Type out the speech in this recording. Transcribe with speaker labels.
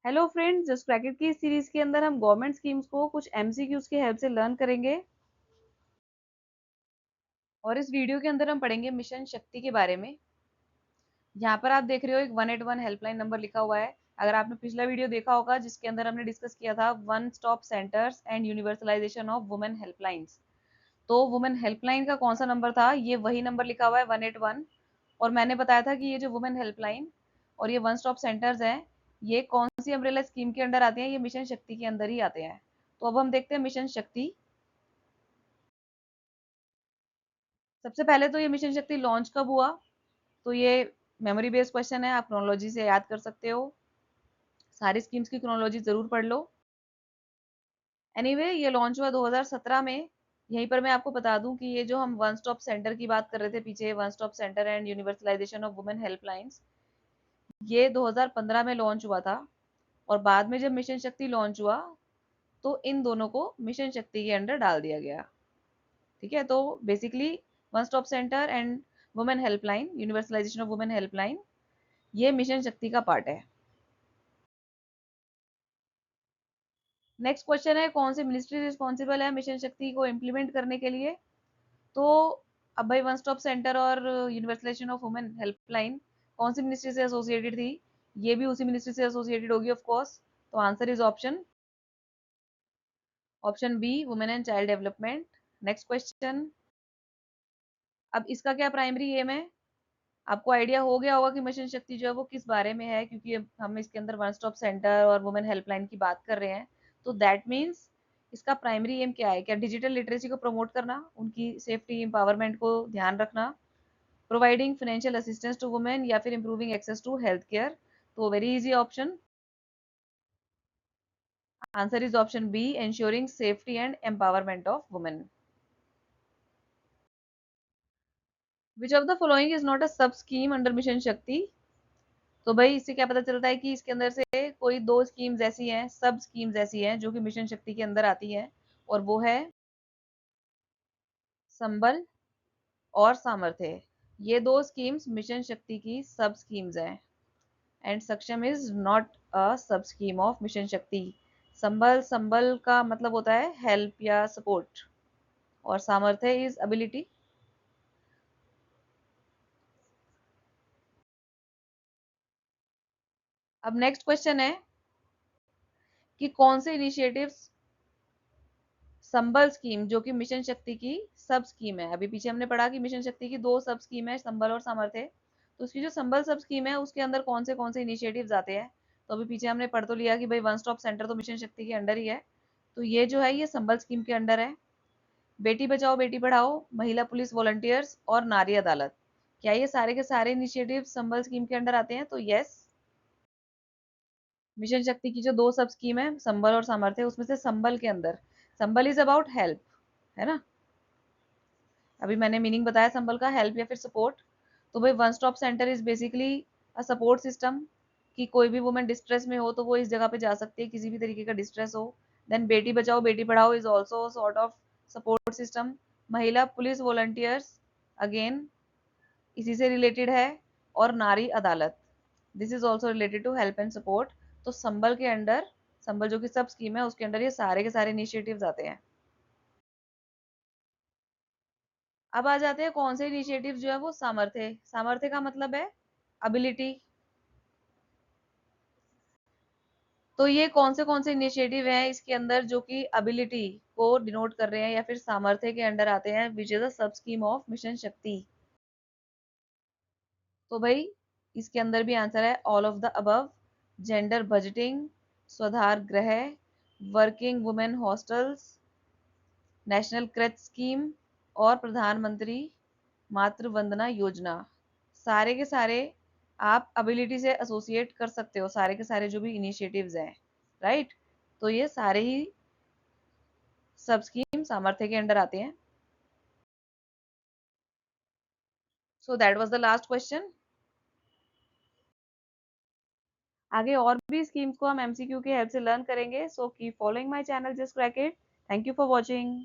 Speaker 1: Hello friends, just क्रैकेट की इस series के अंदर हम गवर्नमेंट स्कीम्स को कुछ एमसीक्यूज की हेल्प से लर्न करेंगे। और इस वीडियो के अंदर हम पढ़ेंगे मिशन शक्ति के बारे में। यहाँ पर आप देख रहे हो एक 181 हेल्पलाइन नंबर लिखा हुआ है। अगर आपने पिछला वीडियो देखा होगा जिसके अंदर हमने डिस्कस किया था one stop centres and universalization of women helplines, तो वुमेन हेल्पलाइन का कौन सा नंबर था, ये वही नंबर लिखा हुआ है 181। और मैंने बताया था कि ये जो वुमेन हेल्पलाइन और ये वन स्टॉप सेंटर्स हैं, ये कौन सी अम्ब्रेला स्कीम के अंडर आते हैं, ये मिशन शक्ति के अंदर ही आते हैं। तो अब हम देखते हैं मिशन शक्ति। सबसे पहले तो ये मिशन शक्ति लॉन्च कब हुआ, तो ये मेमोरी बेस्ड क्वेश्चन है, आप क्रोनोलॉजी से याद कर सकते हो। सारी स्कीम्स की क्रोनोलॉजी जरूर पढ़ लो। एनीवे ये लॉन्च हुआ 2017 में। यहीं पर मैं आपको बता दूं कि ये जो हम वन स्टॉप सेंटर की बात कर रहे थे पीछे, one stop centre and universalization of women helplines, ये 2015 में लॉन्च हुआ था। और बाद में जब मिशन शक्ति लॉन्च हुआ तो इन दोनों को मिशन शक्ति के अंडर डाल दिया गया। ठीक है, तो basically one stop centre and women helpline, universalization of women helpline, ये मिशन शक्ति का पार्ट है। नेक्स्ट क्वेश्चन है, कौन सी मिनिस्ट्री रिस्पॉन्सिबल है मिशन शक्ति को इम्प्लीमेंट करने के लिए। तो अब भाई वन स्टॉप सेंटर और यूनिवर्सलाइजेशन ऑफ वुमेन हेल्पलाइन कौन सी मिनिस्ट्री से एसोसिएटेड थी, ये भी उसी मिनिस्ट्री से एसोसिएटेड होगी ऑफ कोर्स। तो answer is option B, women and child development. Next question, अब इसका क्या प्राइमरी एम है। आपको आइडिया हो गया होगा कि मिशन शक्ति जो है वो किस बारे में है, क्योंकि हम इसके अंदर वन स्टॉप सेंटर और वुमेन हेल्पलाइन की बात कर रहे हैं। तो दैट मीन्स इसका प्राइमरी एम क्या है, क्या डिजिटल लिटरेसी को प्रमोट करना, उनकी सेफ्टी एम्पावरमेंट को ध्यान रखना, providing financial assistance to women, या फिर improving access to health care. तो very easy option, answer is option B, ensuring safety and empowerment of women. Which of the following is not a sub scheme under mission शक्ति। तो भाई इससे क्या पता चलता है कि इसके अंदर से कोई दो स्कीम्स ऐसी हैं, सब स्कीम्स ऐसी हैं जो कि मिशन शक्ति के अंदर आती हैं, और वो है संबल और सामर्थ्य। ये दो स्कीम्स मिशन शक्ति की सब स्कीम्स हैं, एंड सक्षम is not a sub scheme of mission शक्ति। संबल, संबल का मतलब होता है हेल्प या सपोर्ट, और सामर्थ्य इज एबिलिटी। अब नेक्स्ट क्वेश्चन है कि कौन से इनिशिएटिव्स संबल स्कीम जो कि मिशन शक्ति की सब स्कीम है, अभी पीछे हमने पढ़ा कि मिशन शक्ति की दो सब स्कीम है, संबल और सामर्थ्य। तो उसकी जो संबल सब स्कीम है उसके अंदर कौन से इनिशिएटिव्स आते हैं। तो अभी पीछे हमने पढ़ तो लिया कि भाई वन स्टॉप सेंटर तो मिशन शक्ति के अंडर ही है, तो ये जो है ये संबल स्कीम के अंडर है। बेटी बचाओ बेटी पढ़ाओ, महिला पुलिस वॉलंटियर्स और नारी अदालत, क्या ये सारे के सारे इनिशिएटिव संबल स्कीम के अंडर आते हैं। तो यस, मिशन शक्ति की जो दो सब स्कीम है संबल और सामर्थ्य, उसमें से संबल के अंदर, संबल इज अबाउट हेल्प, है ना। अभी मैंने मीनिंग बताया संबल का, हेल्प या फिर सपोर्ट। तो भाई one stop centre is basically a support system, कि कोई भी वुमेन डिस्ट्रेस में हो तो वो इस जगह पे जा सकती है, किसी भी तरीके का डिस्ट्रेस हो। देन बेटी Bachao Beti Padhao is also sort of support system. Mahila police volunteers again इसी से रिलेटेड है। और Nari Adalat, this is also related to help and support. तो संबल के अंडर, संबल जो कि सब स्कीम है उसके अंडर ये सारे के सारे इनिशिएटिव्स आते हैं। अब आ जाते हैं कौन से इनिशिएटिव जो है वो सामर्थ्य, सामर्थ्य का मतलब है एबिलिटी। तो ये कौन से इनिशिएटिव हैं इसके अंदर जो कि एबिलिटी को डिनोट कर रहे हैं या फिर सामर्थ्य के अंडर आते हैं, which is a sub scheme of mission शक्ति। तो भाई इसके अंदर भी आंसर है all of the above, gender budgeting, Swadhar Greh, working women hostels, national creche scheme, और प्रधानमंत्री मातृ वंदना योजना। सारे के सारे आप एबिलिटी से एसोसिएट कर सकते हो, सारे के सारे जो भी इनिशिएटिव्स हैं, राइट। तो ये सारे ही सब स्कीम सामर्थ्य के अंडर आते हैं। So that was the last question. आगे और भी स्कीम्स को हम एमसीक्यू की हेल्प से लर्न करेंगे, so keep following my channel just crack it. Thank you for watching.